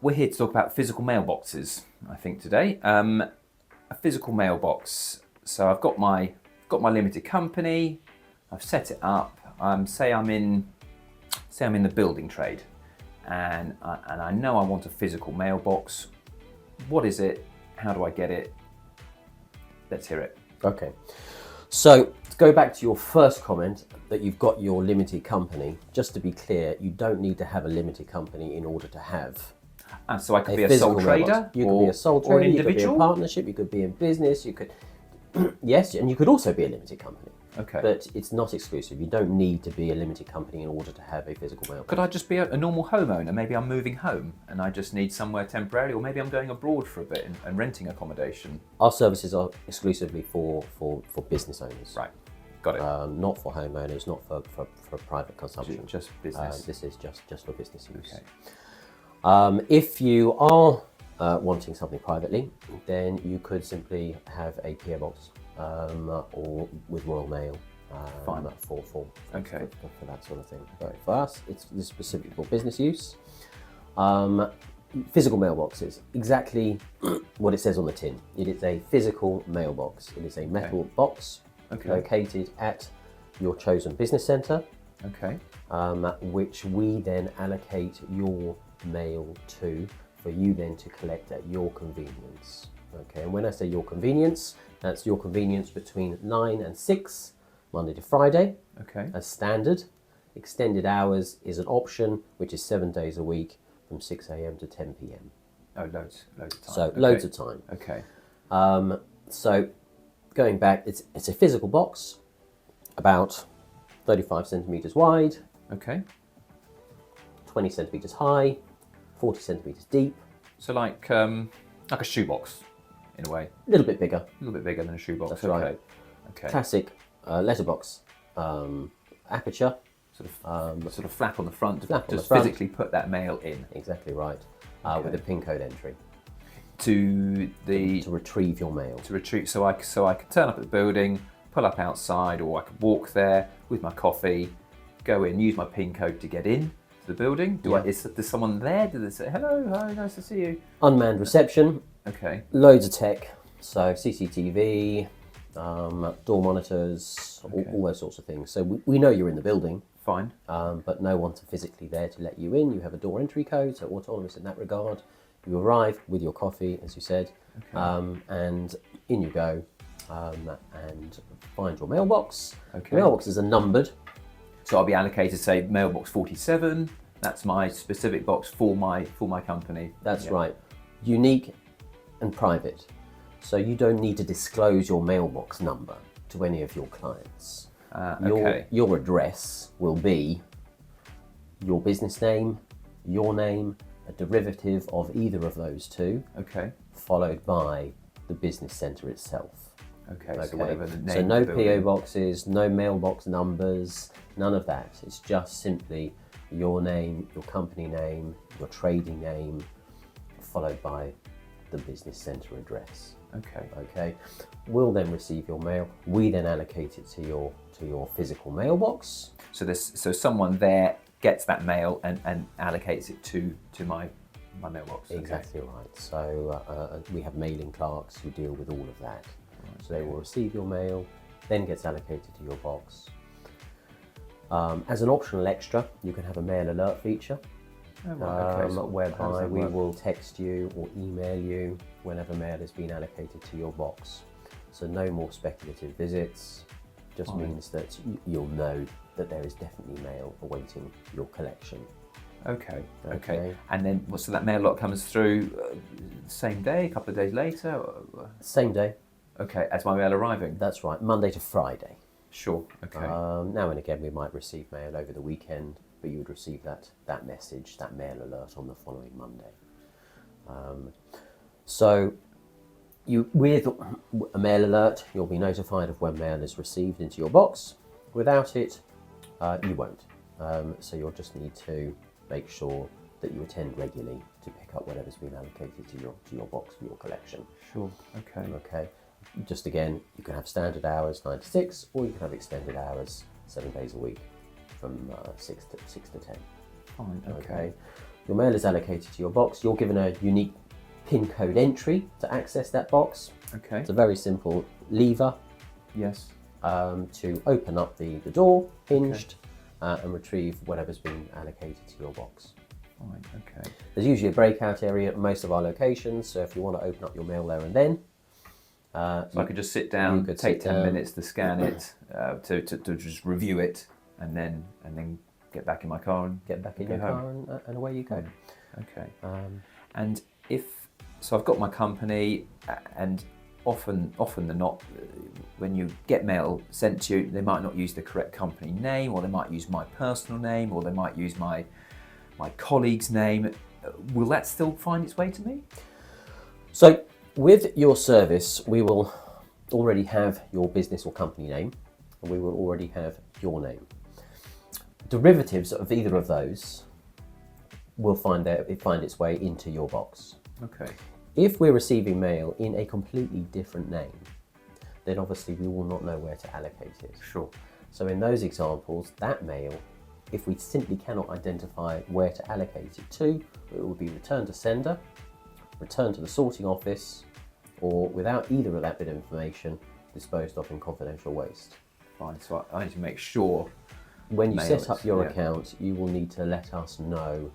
We're here to talk about physical mailboxes, I think, today. A physical mailbox. So I've got my limited company. I've set it up. Say I'm in the building trade, and I know I want a physical mailbox. What is it? How do I get it? Let's hear it. Okay. So to go back to your first comment that you've got your limited company, just to be clear, you don't need to have a limited company in order to have So I could be a sole trader, you could be a sole trader, or an you could be individual. a partnership, you could be in business, you could, yes, and you could also be a limited company. Okay. But it's not exclusive. You don't need to be a limited company in order to have a physical mailbox. Could I just be a normal homeowner? Maybe I'm moving home and I just need somewhere temporarily, or maybe I'm going abroad for a bit and renting accommodation. Our services are exclusively for business owners. Right, got it. Not for homeowners, not for private consumption. Just business. This is just for business use. Okay. If you are wanting something privately, then you could simply have a PO box or with Royal Mail. Fine. For Okay. for that sort of thing. But for us, it's specifically for business use. Physical mailboxes, exactly what it says on the tin. It is a physical mailbox. It is a metal box located at your chosen business centre, Okay. which we then allocate your mail to for you then to collect at your convenience. Okay, and when I say your convenience, that's your convenience between 9 and 6, Monday to Friday, Okay. as standard. Extended hours is an option, which is 7 days a week from 6 a.m. to 10 p.m. Oh, loads of time. So loads of time. Okay. So going back, it's a physical box, about 35 centimetres wide, Okay. 20 centimetres high, 40 centimetres deep. So like a shoebox, in a way. A little bit bigger. A little bit bigger than a shoebox. That's okay. right. Okay. Classic letterbox aperture. Sort of flap on the front to Flap on just the front. physically put that mail in Exactly right. With a PIN code entry to to retrieve your mail. to retreat. So I could turn up at the building, pull up outside, or I could walk there with my coffee, go in, use my PIN code to get in to the building. Is there someone there? Do they say hello? Hi, nice to see you? Unmanned reception. Okay. Loads of tech. So CCTV, door monitors, all those sorts of things. So we know you're in the building. Fine. But no one's physically there to let you in. You have a door entry code, so autonomous in that regard. You arrive with your coffee, as you said, and in you go, and find your mailbox. Okay. Mailboxes are numbered. So I'll be allocated, say, mailbox 47. That's my specific box for my company. That's right. Unique and private. So you don't need to disclose your mailbox number to any of your clients. Your address will be your business name, your name, a derivative of either of those two, Okay. followed by the business centre itself. Okay. So whatever the name. So no of the PO building. boxes, no mailbox numbers, none of that. It's just simply your name, your company name, your trading name, followed by the business centre address. Okay. Okay, we'll then receive your mail. We then allocate it to your physical mailbox. So someone there gets that mail and allocates it to my mailbox. Okay. Exactly right. So we have mailing clerks who deal with all of that. So they will receive your mail, then gets allocated to your box. As an optional extra, you can have a mail alert feature. Oh, right. Okay. So how does Whereby that we work? will text you or email you whenever mail has been allocated to your box. So no more speculative visits, just Fine. means that you'll know that there is definitely mail awaiting your collection. Okay. Okay. And then, so that mail lot comes through same day, a couple of days later? Same day, Okay, as my mail arriving? that's right, Monday to Friday. Sure, okay. Now and again we might receive mail over the weekend, but you would receive that message, that mail alert on the following Monday. So with a mail alert, you'll be notified of when mail is received into your box. Without it, you won't. So you'll just need to make sure that you attend regularly to pick up whatever's been allocated to your box for your collection. Sure, okay. Okay. Just again, you can have standard hours 9 to 6, or you can have extended hours 7 days a week from 6 to 10. Fine, okay. Okay. Your mail is allocated to your box. You're given a unique PIN code entry to access that box. Okay. It's a very simple lever. Yes. To open up the door, hinged, and retrieve whatever's been allocated to your box. Fine. Okay. There's usually a breakout area at most of our locations, so if you want to open up your mail there and then. So I could just sit down, take 10 minutes to scan it, to just review it, and then get back in my car and get back in your home. car and away you go. Okay. And so I've got my company, and often than not, when you get mail sent to you, they might not use the correct company name, or they might use my personal name, or they might use my colleague's name. Will that still find its way to me? So with your service, we will already have your business or company name, and we will already have your name. Derivatives of either of those will find its way into your box. Okay. If we're receiving mail in a completely different name, then obviously we will not know where to allocate it. Sure. So in those examples, that mail, if we simply cannot identify where to allocate it to, it will be returned to sender, returned to the sorting office, or without either of that bit of information, disposed of in confidential waste. Fine. So I need to make sure. When you set up your account, you will need to let us know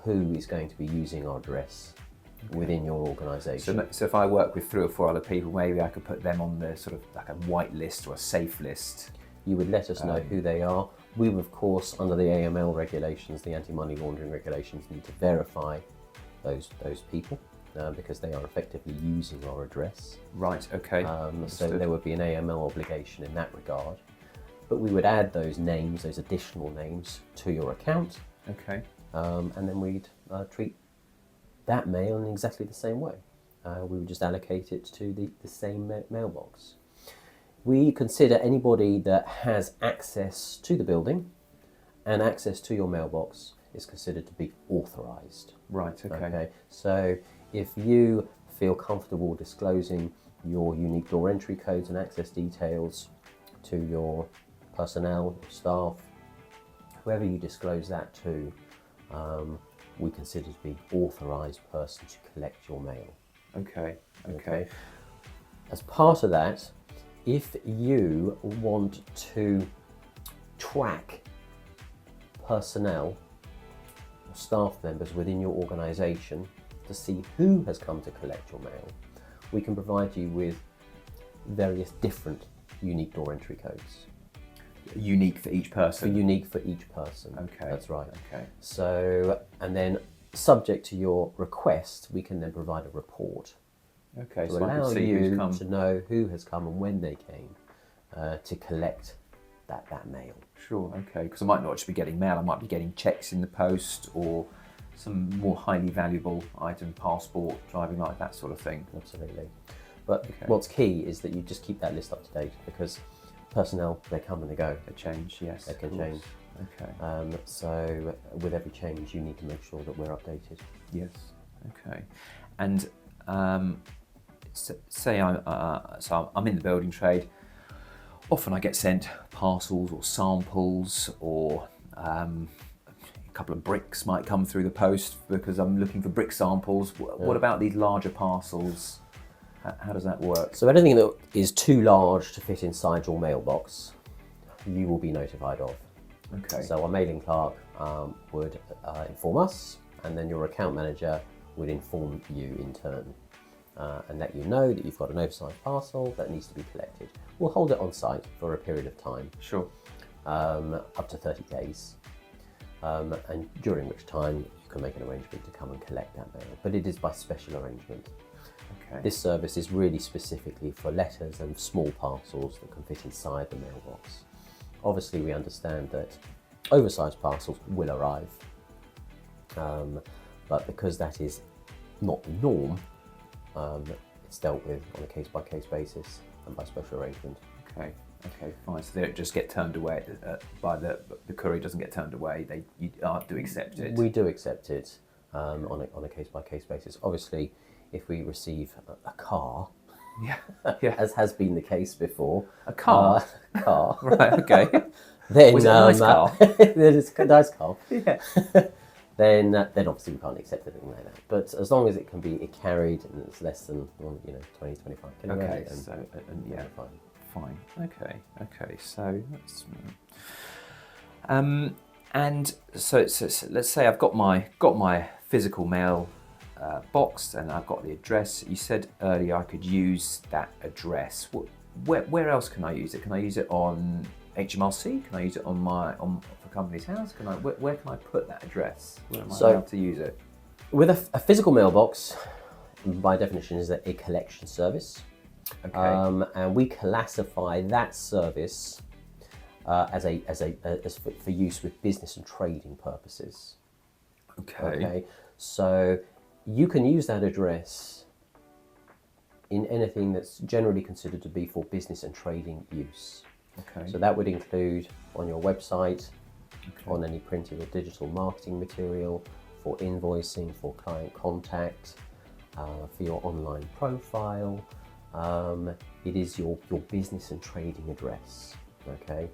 who is going to be using our address within your organisation. So if I work with 3 or 4 other people, maybe I could put them on the sort of like a white list or a safe list. You would let us know who they are. We will, of course, under the AML regulations, the anti-money laundering regulations, need to verify those people because they are effectively using our address. Right, okay. So there would be an AML obligation in that regard. But we would add those names, those additional names, to your account. Okay. And then we'd treat that mail in exactly the same way. We would just allocate it to the same mailbox. We consider anybody that has access to the building and access to your mailbox is considered to be authorised. Right, okay. So if you feel comfortable disclosing your unique door entry codes and access details to your personnel, staff, whoever you disclose that to, we consider to be authorised person to collect your mail. Okay. As part of that, if you want to track personnel or staff members within your organisation to see who has come to collect your mail, we can provide you with various different unique door entry codes. Unique for each person? Unique for each person. Okay. That's right. Okay. So, and then subject to your request, we can then provide a report. Okay, to so allow I can see you who's come. to know who has come and when they came to collect that mail. Sure, okay, because I might not just be getting mail, I might be getting checks in the post or some more highly valuable item, passport, driving license, that sort of thing. Absolutely. But what's key is that you just keep that list up to date because personnel, they come and they go. They change, yes. They can change. Okay. So with every change, you need to make sure that we're updated. Yes. Okay. And say I'm in the building trade. Often I get sent parcels or samples, or a couple of bricks might come through the post because I'm looking for brick samples. What about these larger parcels? How does that work? So anything that is too large to fit inside your mailbox, you will be notified of. Okay. So our mailing clerk would inform us, and then your account manager would inform you in turn and let you know that you've got an oversized parcel that needs to be collected. We'll hold it on site for a period of time. Sure. Up to 30 days. And during which time you can make an arrangement to come and collect that mail. But it is by special arrangement. Okay. This service is really specifically for letters and small parcels that can fit inside the mailbox. Obviously, we understand that oversized parcels will arrive, but because that is not the norm, it's dealt with on a case-by-case basis and by special arrangement. Okay, fine. So they don't just get turned away by the courier doesn't get turned away. You do accept it. We do accept it on a case-by-case basis. Obviously, if we receive a car, as has been the case before, a car, right? Okay. Then was it a nice car? It is a nice car. Yeah. then obviously we can't accept anything like that. But as long as it can be carried and it's less than 20, 25 kilogram. Okay, so yeah, fine. Okay. So that's and so let's say I've got my physical mail box and I've got the address. You said earlier I could use that address. Where else can I use it? Can I use it on HMRC? Can I use it on for Company's House? Where can I put that address? Where am I allowed to use it? With a physical mailbox, by definition, is a collection service. Okay. And we classify that service as for use with business and trading purposes. Okay. So you can use that address in anything that's generally considered to be for business and trading use. Okay. So that would include on your website, on any printed or digital marketing material, for invoicing, for client contact, for your online profile. It is your business and trading address. Okay.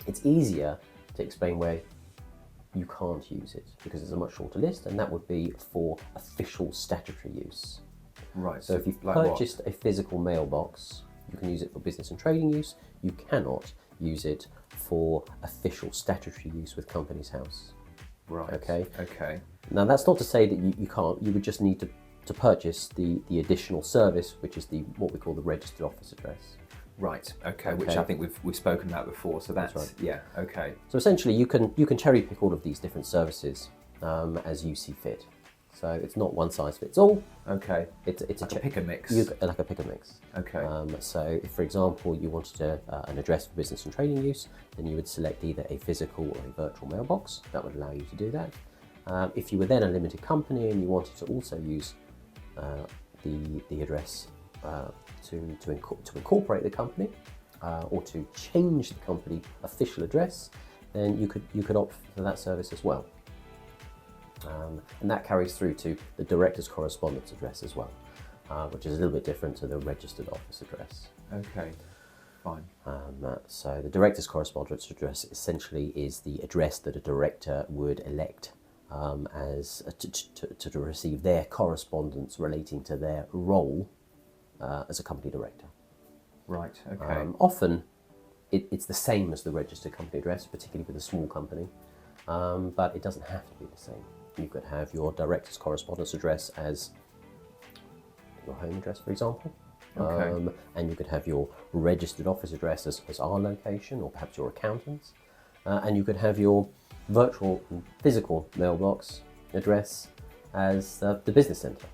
It's easier to explain where you can't use it because it's a much shorter list, and that would be for official statutory use. Right. So if you've purchased a physical mailbox, you can use it for business and trading use. You cannot use it for official statutory use with Company's House. Right. Okay. Now that's not to say that you can't. You would just need to purchase the additional service, which is what we call the registered office address. Right. Okay. Which I think we've spoken about before. So that's right. Yeah. Okay. So essentially, you can cherry pick all of these different services as you see fit. So it's not one size fits all. Okay. It's like a pick and mix. Like a pick and mix. Okay. So if, for example, you wanted an address for business and trading use, then you would select either a physical or a virtual mailbox. That would allow you to do that. If you were then a limited company and you wanted to also use the address to incorporate the company or to change the company official address, then you could opt for that service as well. And that carries through to the director's correspondence address as well, which is a little bit different to the registered office address. Okay, fine. So the director's correspondence address essentially is the address that a director would elect as to receive their correspondence relating to their role as a company director. Right. Okay. Often, it's the same as the registered company address, particularly with a small company, but it doesn't have to be the same. You could have your director's correspondence address as your home address, for example. Okay. And you could have your registered office address as our location, or perhaps your accountant's. And you could have your virtual and physical mailbox address as the business centre.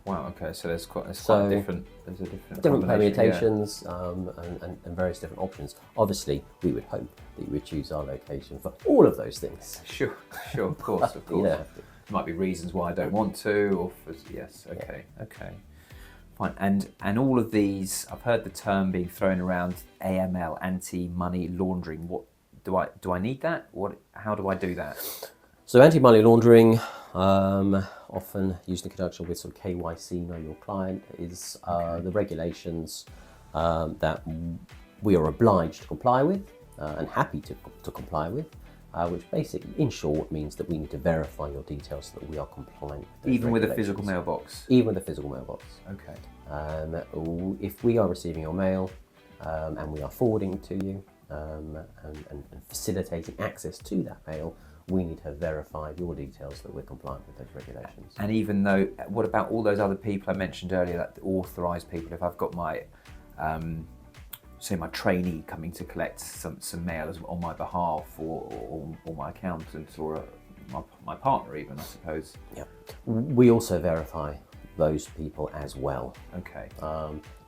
Wow. Okay. So there's quite a different permutations, and various different options. Obviously, we would hope that you would choose our location for all of those things. Sure. Of course. You don't have to. There might be reasons why I don't want to, or yes. Okay. Yeah. Okay. Fine. And all of these, I've heard the term being thrown around, AML, anti-money laundering. What do I need that? How do I do that? So anti-money laundering, often used in conjunction with some KYC, know your client, is the regulations that we are obliged to comply with and happy to comply with, which basically, in short, means that we need to verify your details so that we are compliant with those Even with a physical mailbox? Even with a physical mailbox. Okay. If we are receiving your mail and we are forwarding it to you and facilitating access to that mail, we need to verify your details that we're compliant with those regulations. And even though, what about all those other people I mentioned earlier, that authorised people? If I've got my, say my trainee coming to collect some mail on my behalf, or my accountant, or my partner even, I suppose. Yeah. We also verify those people as well. Okay.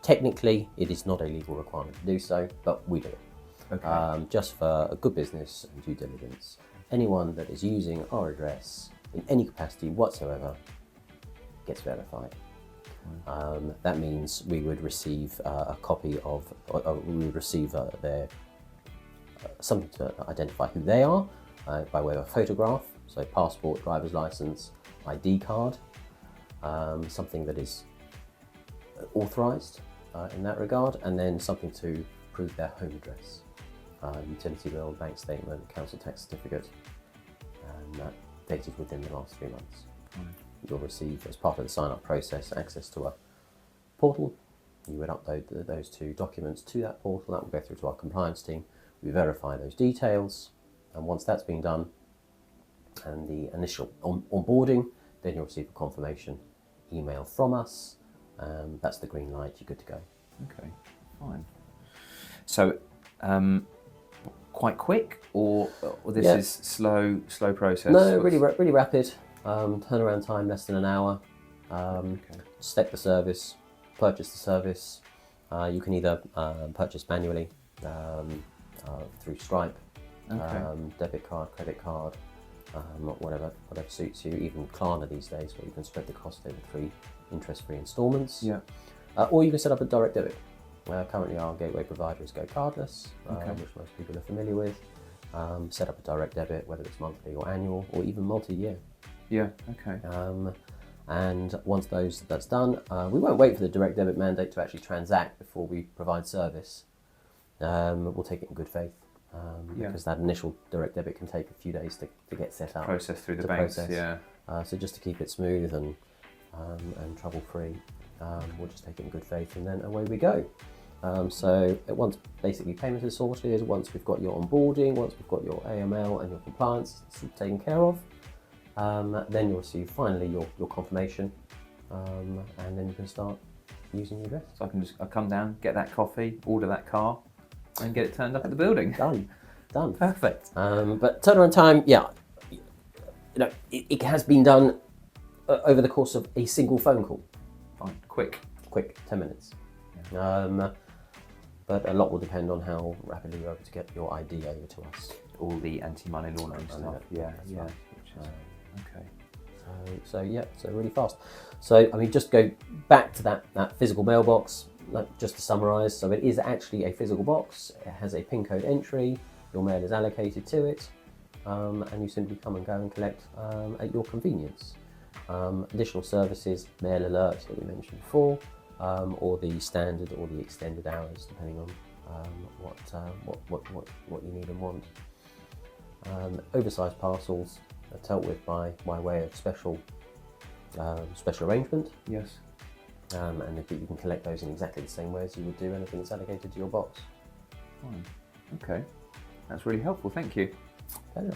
Technically, it is not a legal requirement to do so, but we do it. Okay. Just for a good business and due diligence. Anyone that is using our address in any capacity whatsoever gets verified. That means we would receive a copy of, we would receive their something to identify who they are by way of a photograph, so passport, driver's license, ID card, something that is authorised in that regard, and then something to prove their home address. Utility bill, bank statement, council tax certificate, and dated within the last 3 months. Fine. You'll receive, as part of the sign-up process, access to a portal. You would upload those 2 documents to that portal. That will go through to our compliance team. We verify those details, and once that's been done, and the initial onboarding, then you'll receive a confirmation email from us. That's the green light. You're good to go. Okay, fine. So, quite quick, or this is slow process? No, really rapid. Turnaround time less than an hour. Select the service, purchase the service. You can either purchase manually through Stripe, debit card, credit card, whatever suits you. Even Klarna these days, where you can spread the cost over 3 interest-free instalments. Yeah. Or you can set up a direct debit. Currently, our gateway provider is Go Cardless, which most people are familiar with. Set up a direct debit, whether it's monthly or annual, or even multi-year. Yeah. Okay. And once that's done, we won't wait for the direct debit mandate to actually transact before we provide service. We'll take it in good faith, because that initial direct debit can take a few days to get set up. Process through the banks. Yeah. So just to keep it smooth and trouble-free, we'll just take it in good faith, and then away we go. So once basically payment is sorted, once we've got your onboarding, once we've got your AML and your compliance taken care of, then you'll receive finally your confirmation, and then you can start using your address. So I come down, get that coffee, order that car, and get it turned up at the building. Done. Perfect. But turnaround time, it has been done over the course of a single phone call. Fine. Quick, 10 minutes. Yeah. But a lot will depend on how rapidly you're able to get your ID over to us. All the anti-money laundering stuff. Yeah. Okay. So really fast. So just go back to that physical mailbox, just to summarise. So it is actually a physical box. It has a PIN code entry. Your mail is allocated to it, and you simply come and go and collect at your convenience. Additional services, mail alerts that we mentioned before, or the standard or the extended hours, depending on what you need and want. Oversized parcels are dealt with by way of special arrangement. Yes. And you can collect those in exactly the same way as you would do anything that's allocated to your box. Fine. Okay. That's really helpful. Thank you. Pleasure.